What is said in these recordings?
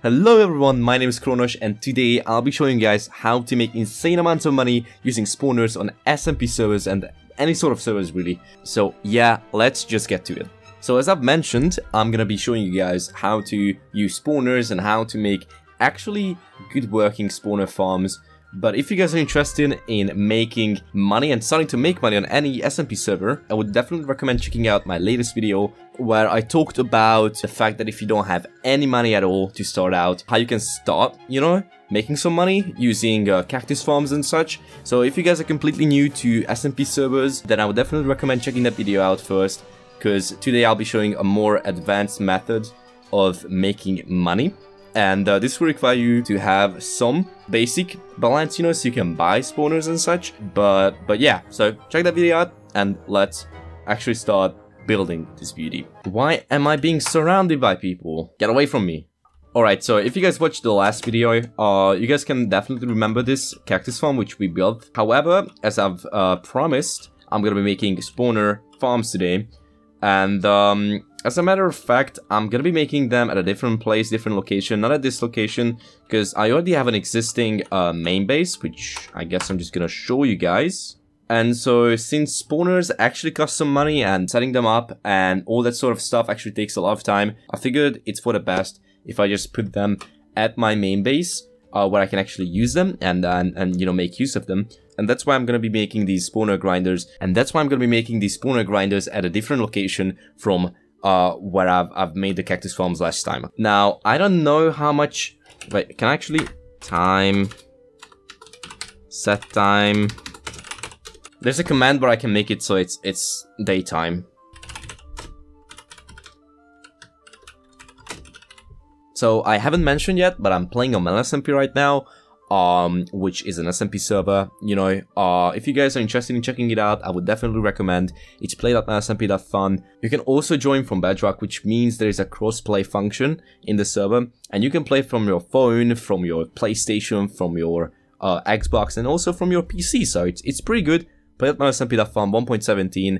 Hello everyone, my name is Kronosch and today I'll be showing you guys how to make insane amounts of money using spawners on SMP servers and any sort of servers really. So yeah, let's just get to it. So as I've mentioned, I'm gonna be showing you guys how to use spawners and how to make actually good working spawner farms. But if you guys are interested in making money and starting to make money on any SMP server, I would definitely recommend checking out my latest video where I talked about the fact that if you don't have any money at all to start out, how you can start, making some money using cactus farms and such. So if you guys are completely new to SMP servers, then I would definitely recommend checking that video out first, because today I'll be showing a more advanced method of making money. And this will require you to have some basic balance, so you can buy spawners and such. But yeah, so check that video out and let's actually start building this beauty. Why am I being surrounded by people? Get away from me. Alright, so if you guys watched the last video, you guys can definitely remember this cactus farm which we built. However, as I've promised, I'm gonna be making spawner farms today. And as a matter of fact, I'm gonna be making them at a different place, different location, not at this location, because I already have an existing main base, which I guess I'm just gonna show you guys. And so, since spawners actually cost some money and setting them up and all that sort of stuff actually takes a lot of time, I figured it's for the best if I just put them at my main base, where I can actually use them and make use of them. And that's why I'm going to be making these spawner grinders. And that's why I'm going to be making these spawner grinders at a different location from where I've made the cactus farms last time. Now, I don't know how much... Wait, can I actually... Time... Set time... There's a command where I can make it so it's daytime. So, I haven't mentioned yet, but I'm playing on MelonsMP right now. Which is an SMP server, if you guys are interested in checking it out, I would definitely recommend. It's play.melonsmp.fun. You can also join from Bedrock, which means there is a cross-play function in the server, and you can play from your phone, from your PlayStation, from your Xbox, and also from your PC, so it's pretty good. Play.melonsmp.fun 1.17,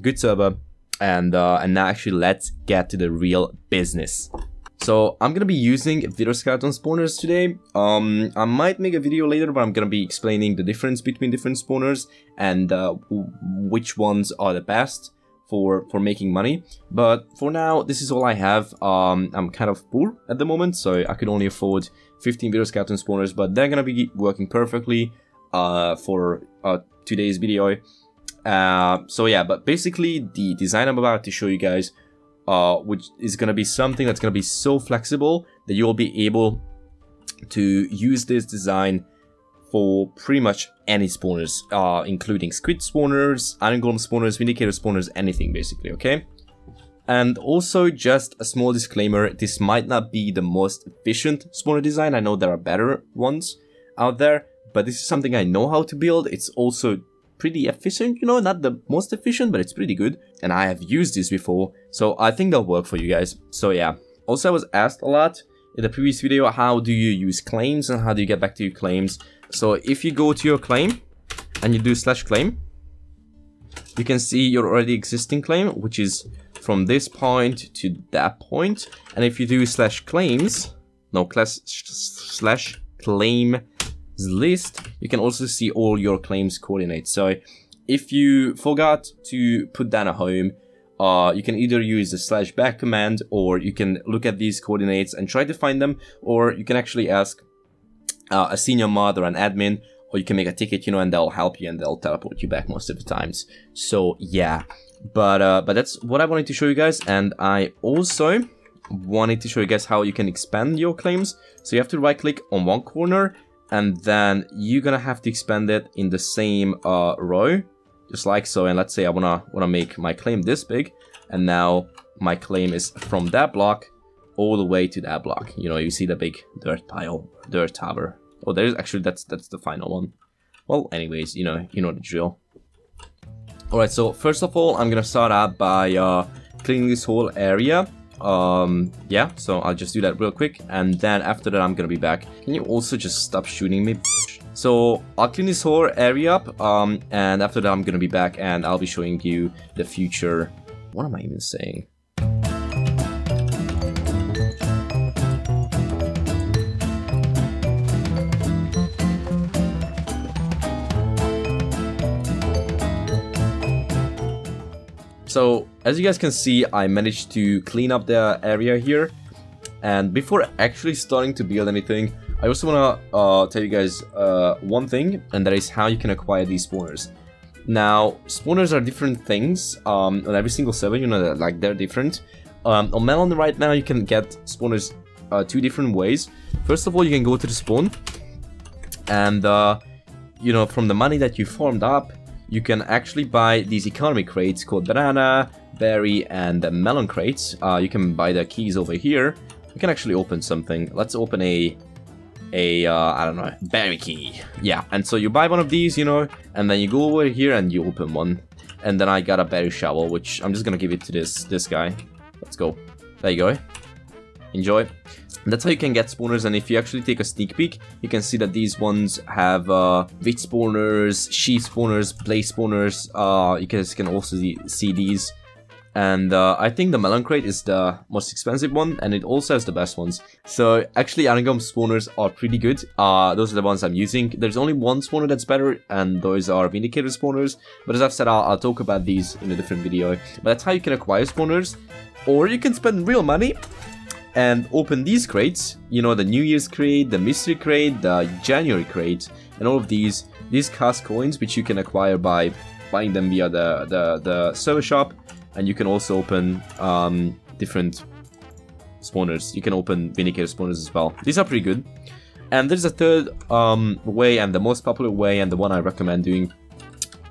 good server, and now actually let's get to the real business. So, I'm gonna be using video skeleton spawners today. I might make a video later where I'm gonna be explaining the difference between different spawners and which ones are the best for making money. But for now, this is all I have. I'm kind of poor at the moment, so I could only afford 15 video skeleton spawners, but they're gonna be working perfectly for today's video. So yeah, but basically the design I'm about to show you guys, which is going to be something that's going to be so flexible that you'll be able to use this design for pretty much any spawners, including squid spawners, iron golem spawners, vindicator spawners, anything basically, okay? And also just a small disclaimer, this might not be the most efficient spawner design. I know there are better ones out there, but this is something I know how to build. It's also pretty efficient, not the most efficient, but it's pretty good. And I have used this before, so I think they'll work for you guys. So yeah. Also, I was asked a lot in the previous video, how do you use claims and how do you get back to your claims? So if you go to your claim and you do /claim, you can see your already existing claim, which is from this point to that point. And if you do /claims, no, /claim list, you can also see all your claims coordinates. So if you forgot to put down a home, you can either use the /back command, or you can look at these coordinates and try to find them, or you can actually ask a senior mod or an admin, or you can make a ticket, and they'll help you and they'll teleport you back most of the times. So yeah, but that's what I wanted to show you guys. And I also wanted to show you guys how you can expand your claims. So you have to right click on one corner, and then you're gonna have to expand it in the same row, just like so. And let's say I wanna make my claim this big, and now my claim is from that block all the way to that block. You see the big dirt pile, dirt tower. Oh, there's actually that's the final one. Well, anyways, you know the drill. All right, so first of all, I'm gonna start out by cleaning this whole area. Yeah, so I'll just do that real quick, and then after that I'm gonna be back. Can you also just stop shooting me? So I'll clean this whole area up, and after that I'm gonna be back and I'll be showing you the future. What am I even saying? So as you guys can see, I managed to clean up the area here. And before actually starting to build anything, I also wanna tell you guys one thing, and that is how you can acquire these spawners. Now, spawners are different things on every single server, you know that, like, they're different. On Melon right now, you can get spawners 2 different ways. First of all, you can go to the spawn, and you know, from the money that you farmed up, you can actually buy these economy crates called banana, berry, and melon crates. You can buy the keys over here. You can actually open something. Let's open a I don't know, berry key. Yeah, and so you buy one of these, you know, and then you go over here and you open one. And then I got a berry shovel, which I'm just gonna give it to this guy. Let's go. There you go. Enjoy. And that's how you can get spawners, and if you actually take a sneak peek, you can see that these ones have wheat spawners, sheep spawners, blaze spawners. You guys can also see these. And I think the melon crate is the most expensive one, and it also has the best ones. So actually, iron golem spawners are pretty good. Those are the ones I'm using. There's only one spawner that's better, and those are vindicator spawners. But as I've said, I'll talk about these in a different video. But that's how you can acquire spawners. Or you can spend real money and open these crates. You know, the New Year's crate, the mystery crate, the January crate, and all of these. These cost coins, which you can acquire by buying them via the server shop. And you can also open different spawners. You can open vindicator spawners as well. These are pretty good. And there's a third way, and the most popular way, and the one I recommend doing,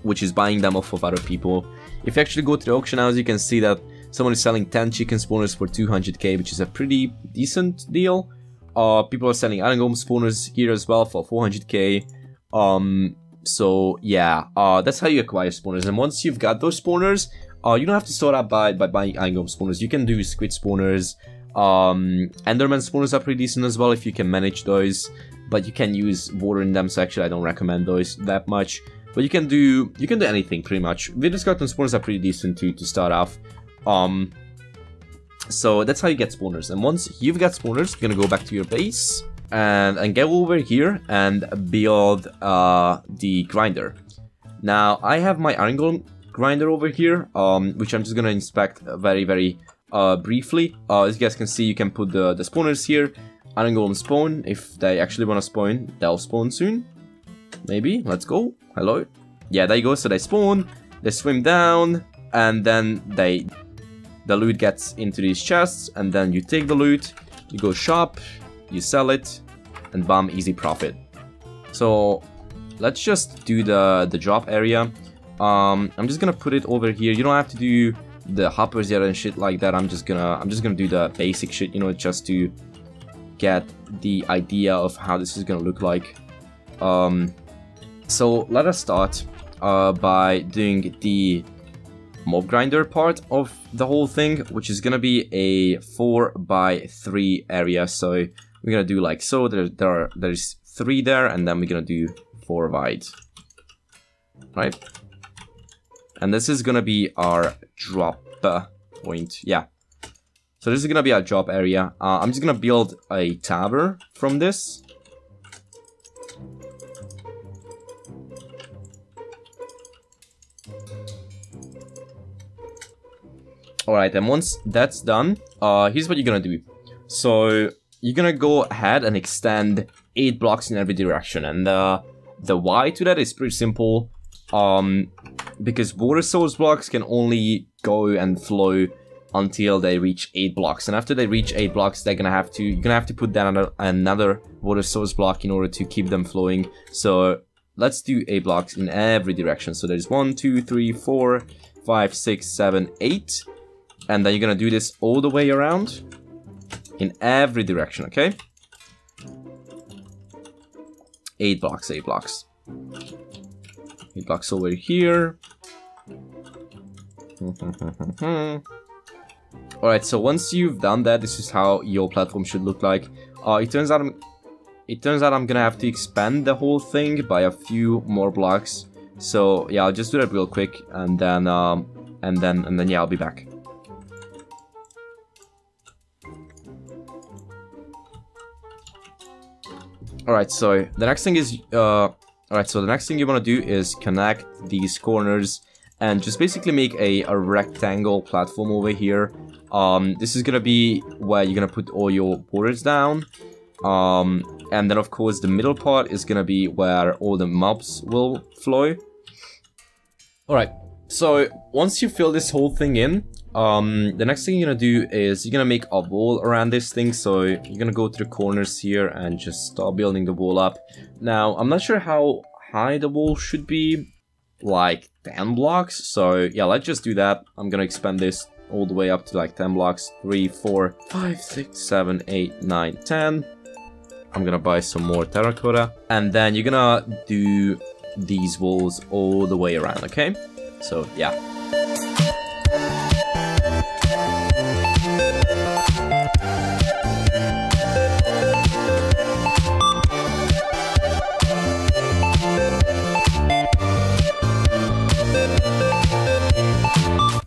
which is buying them off of other people. If you actually go to the auction house, you can see that someone is selling 10 chicken spawners for 200k, which is a pretty decent deal. People are selling iron golem spawners here as well for 400k. So yeah, that's how you acquire spawners. And once you've got those spawners, you don't have to start out by buying iron golem spawners. You can do squid spawners. Enderman spawners are pretty decent as well if you can manage those. But you can use water in them, so actually I don't recommend those that much. But you can do anything pretty much. Wither skeleton spawners are pretty decent to start off. So that's how you get spawners. And once you've got spawners, you're gonna go back to your base and go over here and build the grinder. Now I have my iron golem grinder over here, which I'm just gonna inspect very briefly. As you guys can see, you can put the spawners here. Iron golem spawn. If they actually want to spawn, they'll spawn soon. Maybe. Let's go. Hello. Yeah, there you go. So they spawn, they swim down, and then the loot gets into these chests, and then you take the loot, you go shop, you sell it, and bam, easy profit. So let's just do the drop area. I'm just gonna put it over here. You don't have to do the hoppers yet and shit like that. I'm just gonna do the basic shit, you know, just to get the idea of how this is gonna look like. So let us start by doing the mob grinder part of the whole thing, which is gonna be a 4x3 area. So we're gonna do like so. There's 3 there, and then we're gonna do 4 wide, right? And this is gonna be our drop point. Yeah. So this is gonna be our drop area. I'm just gonna build a tower from this. Alright, and once that's done, here's what you're gonna do. So you're gonna go ahead and extend 8 blocks in every direction, and the why to that is pretty simple. Because water source blocks can only go and flow until they reach 8 blocks, and after they reach 8 blocks, you're gonna have to put down another water source block in order to keep them flowing. So let's do 8 blocks in every direction. So there's 1, 2, 3, 4, 5, 6, 7, 8, and then you're gonna do this all the way around in every direction. Okay, 8 blocks, 8 blocks. 8 blocks over here. Alright, so once you've done that, this is how your platform should look like. It turns out I'm gonna have to expand the whole thing by a few more blocks. So yeah, I'll just do that real quick, and then yeah, I'll be back. Alright, so the next thing is the next thing you want to do is connect these corners and just basically make a rectangle platform over here. This is gonna be where you're gonna put all your borders down. And then of course the middle part is gonna be where all the mobs will flow. Alright, so once you fill this whole thing in, the next thing you're gonna do is you're gonna make a wall around this thing. So you're gonna go to the corners here and just start building the wall up. Now, I'm not sure how high the wall should be, like 10 blocks. So yeah, let's just do that. I'm gonna expand this all the way up to like 10 blocks. 3, 4, 5, 6, 7, 8, 9, 10. I'm gonna buy some more terracotta. And then you're gonna do these walls all the way around, okay? So yeah.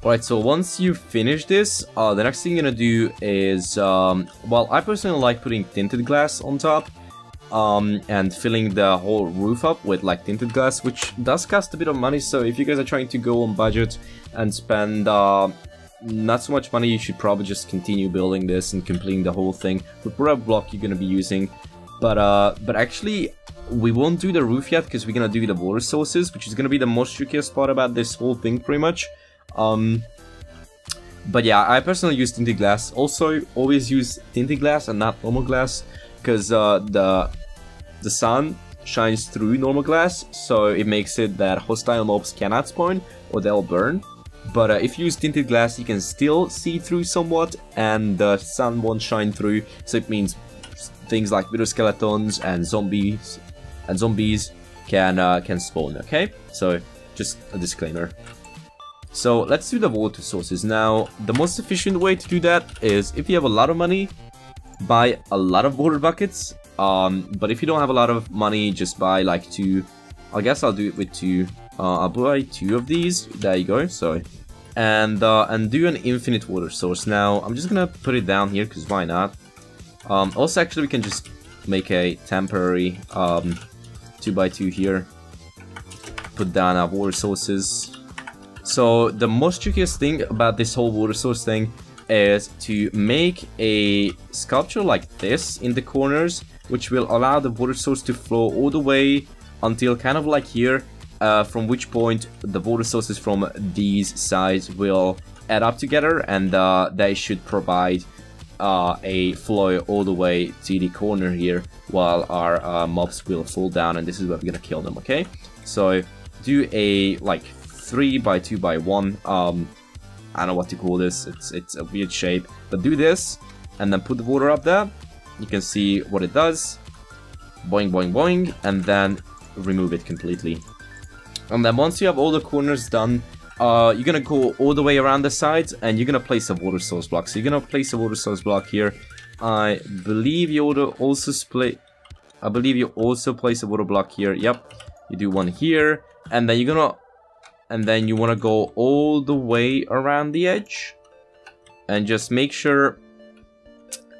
Alright, so once you finish this, the next thing you're gonna do is, well, I personally like putting tinted glass on top, and filling the whole roof up with like tinted glass, which does cost a bit of money. So if you guys are trying to go on budget and spend not so much money, you should probably just continue building this and completing the whole thing with whatever block you're gonna be using. But actually, we won't do the roof yet because we're gonna do the water sources, which is gonna be the most trickiest part about this whole thing, pretty much. But yeah, I personally use tinted glass. Also, always use tinted glass and not normal glass, because the sun shines through normal glass, so it makes it that hostile mobs cannot spawn or they'll burn. But if you use tinted glass, you can still see through somewhat, and the sun won't shine through. So it means things like wither skeletons and zombies can spawn. Okay, so just a disclaimer. So let's do the water sources. Now, the most efficient way to do that is, if you have a lot of money, buy a lot of water buckets. But if you don't have a lot of money, just buy like 2. I guess I'll do it with 2. I'll buy 2 of these. There you go. So, and do an infinite water source. Now, I'm just gonna put it down here because why not? Also, actually, we can just make a temporary 2x2 here. Put down our water sources. So the most trickiest thing about this whole water source thing is to make a sculpture like this in the corners, which will allow the water source to flow all the way until kind of like here, from which point the water sources from these sides will add up together, and they should provide a flow all the way to the corner here, while our mobs will fall down, and this is where we're gonna kill them. Okay, so do a like 3x2x1. I don't know what to call this. It's a weird shape, but do this and then put the water up there. You can see what it does. Boing, boing, boing, and then remove it completely. And then once you have all the corners done, you're gonna go all the way around the sides, and you're gonna place a water source block. So you're gonna place a water source block here. I believe you also place a water block here. Yep, you do one here, and then you wanna go all the way around the edge, and just make sure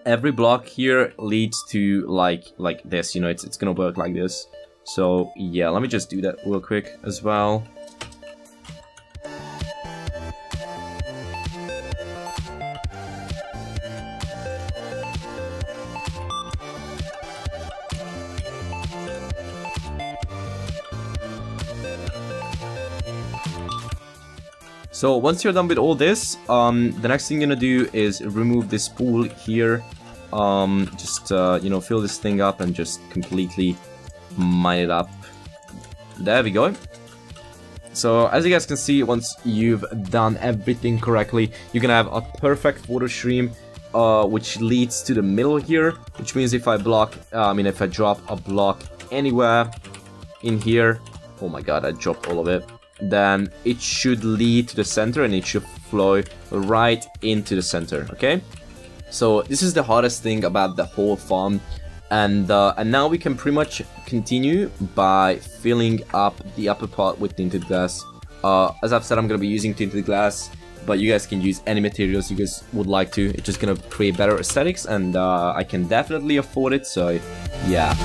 every block here leads to like this. You know, it's gonna work like this. So yeah, let me just do that real quick as well. So once you're done with all this, the next thing you're gonna do is remove this pool here. You know, fill this thing up and just completely mine it up. There we go. So as you guys can see, once you've done everything correctly, you're gonna have a perfect water stream, which leads to the middle here. Which means if I drop a block anywhere in here, oh my god, I dropped all of it, then it should lead to the center, and it should flow right into the center. Okay, so this is the hardest thing about the whole farm, and now we can pretty much continue by filling up the upper part with tinted glass. As I've said, I'm gonna be using tinted glass, but you guys can use any materials you guys would like to. It's just gonna create better aesthetics, and I can definitely afford it, so yeah.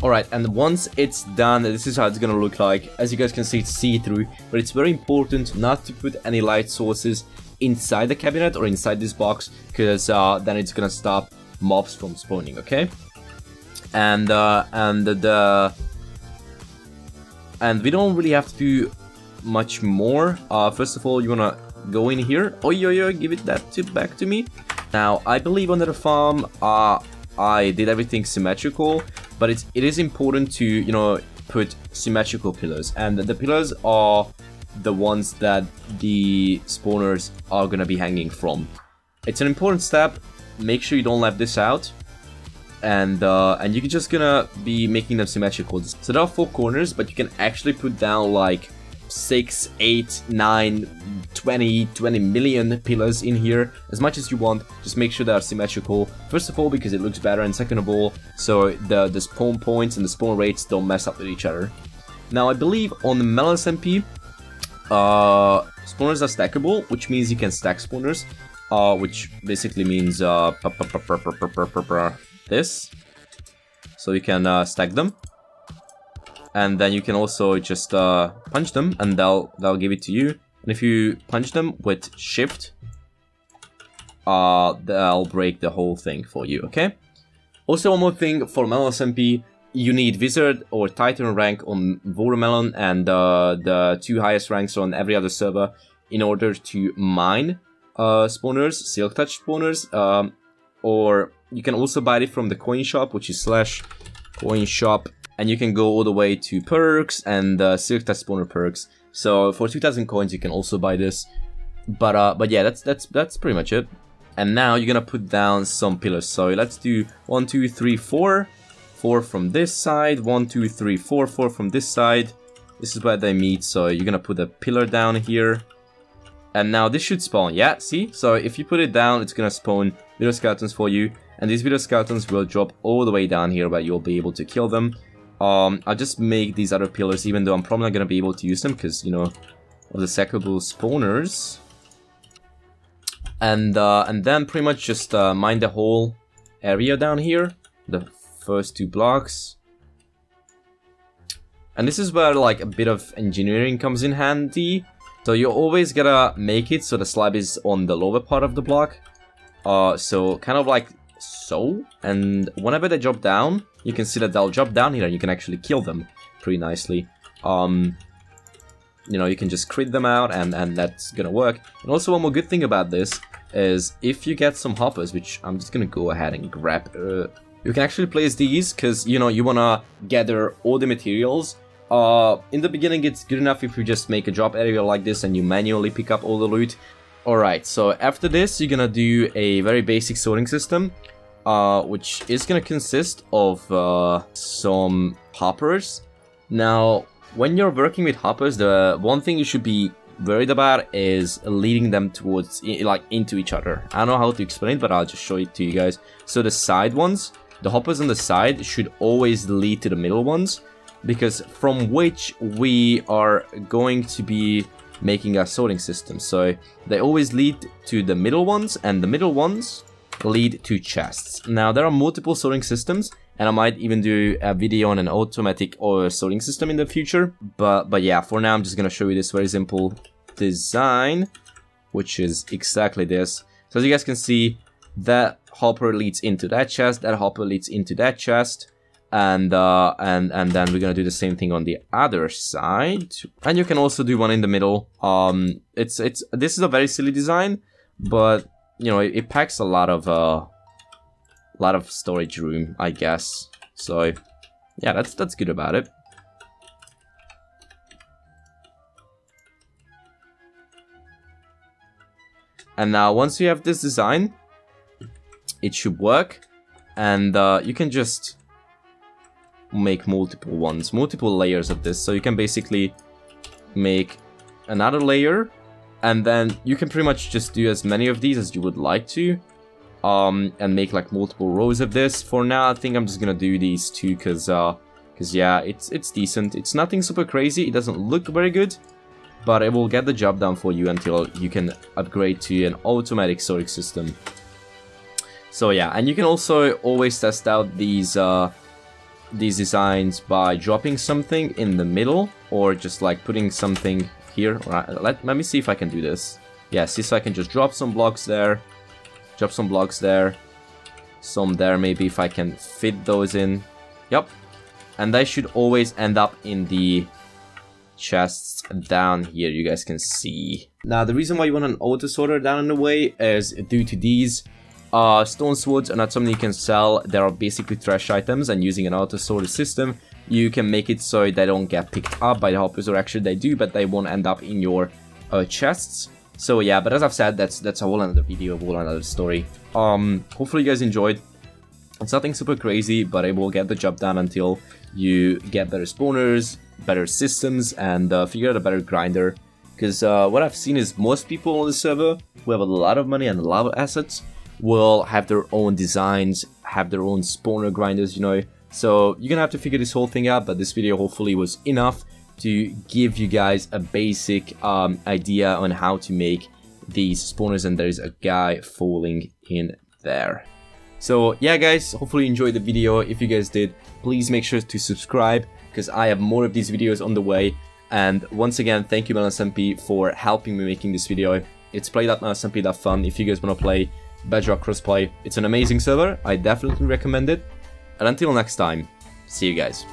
Alright, and once it's done, this is how it's gonna look like. As you guys can see, it's see-through, but it's very important not to put any light sources inside the cabinet or inside this box, because then it's gonna stop mobs from spawning, okay? And we don't really have to do much more. First of all, you wanna go in here. Oh, give it back to me. Now, I believe under the farm, I did everything symmetrical, but it is important to, you know, put symmetrical pillars, and the pillars are the ones that the spawners are gonna be hanging from. It's an important step. Make sure you don't leave this out, and you're just gonna be making them symmetrical. So there are 4 corners, but you can actually put down like 6, 8, 9, 20 million pillars in here, as much as you want. Just make sure they are symmetrical, first of all because it looks better, and second of all so the spawn points and the spawn rates don't mess up with each other. Now I believe on the MelonsMP, spawners are stackable, which means you can stack spawners, which basically means this, so you can stack them. And then you can also just punch them, and they'll give it to you. And if you punch them with shift, they'll break the whole thing for you, okay? Also, one more thing for MelonsMP, you need Wizard or Titan rank on Watermelon and the 2 highest ranks on every other server in order to mine spawners, Silk Touch spawners, or you can also buy it from the coin shop, which is /coinshop. And you can go all the way to perks and Silk Touch spawner perks. So for 2,000 coins you can also buy this. But yeah, that's pretty much it. And now you're gonna put down some pillars. So let's do 1, 2, 3, 4. 4 from this side. 1, 2, 3, 4. 4 from this side. This is where they meet. So you're gonna put a pillar down here. And now this should spawn. Yeah, see? So if you put it down, it's gonna spawn Widow Skeletons for you. And these Widow Skeletons will drop all the way down here, where you'll be able to kill them. I'll just make these other pillars, even though I'm probably not gonna be able to use them because, you know, of the stackable spawners. And then pretty much just mine the whole area down here, the first 2 blocks. And this is where like a bit of engineering comes in handy. So you always gotta make it so the slab is on the lower part of the block. So kind of like so, and whenever they drop down, you can see that they'll drop down here and you can actually kill them pretty nicely. You know, you can just crit them out, and that's gonna work. And also one more good thing about this is if you get some hoppers, which I'm just gonna go ahead and grab, you can actually place these, because, you know, you wanna gather all the materials. In the beginning it's good enough if you just make a drop area like this and you manually pick up all the loot. Alright, so after this you're gonna do a very basic sorting system, which is gonna consist of some hoppers. Now, when you're working with hoppers, the one thing you should be worried about is leading them towards, like, into each other. I don't know how to explain it, but I'll just show it to you guys. So the side ones, the hoppers on the side should always lead to the middle ones, because from which we are going to be making a sorting system. So they always lead to the middle ones, and the middle ones lead to chests. Now there are multiple sorting systems, and I might even do a video on an automatic or sorting system in the future. But yeah, for now I'm just gonna show you this very simple design, which is exactly this. So as you guys can see, that hopper leads into that chest, that hopper leads into that chest. And then we're gonna do the same thing on the other side, and you can also do one in the middle. This is a very silly design, but you know, it packs a lot of storage room, I guess. So yeah, that's good about it. And now once you have this design, it should work, and you can just make multiple layers of this. So you can basically make another layer, and then you can pretty much just do as many of these as you would like to, and make like multiple rows of this. For now, I think I'm just gonna do these 2 because yeah, it's decent. It's nothing super crazy. It doesn't look very good, but it will get the job done for you until you can upgrade to an automatic sorting system. So yeah, and you can also always test out these these designs by dropping something in the middle, or just like putting something here. Let me see if I can do this. Yeah, see, so I can just drop some blocks there, drop some blocks there, some there maybe if I can fit those in. Yep. And they should always end up in the chests down here, you guys can see. Now, the reason why you want an auto sorter down in the way is due to these. Stone swords are not something you can sell. They are basically trash items, and using an auto sorter system, you can make it so they don't get picked up by the hoppers, or actually they do, but they won't end up in your chests. So yeah, but as I've said, that's a whole another video, a whole another story. Hopefully you guys enjoyed. It's nothing super crazy, but it will get the job done until you get better spawners, better systems, and figure out a better grinder. Because what I've seen is most people on the server who have a lot of money and a lot of assets will have their own designs, have their own spawner grinders, you know. So you're gonna have to figure this whole thing out, but this video hopefully was enough to give you guys a basic idea on how to make these spawners, and there's a guy falling in there. So yeah guys, hopefully you enjoyed the video. If you guys did, please make sure to subscribe, because I have more of these videos on the way. And once again, thank you melonsmp for helping me making this video. It's play.melonsmp.fun if you guys want to play Bedrock crossplay. It's an amazing server, I definitely recommend it. And until next time, see you guys.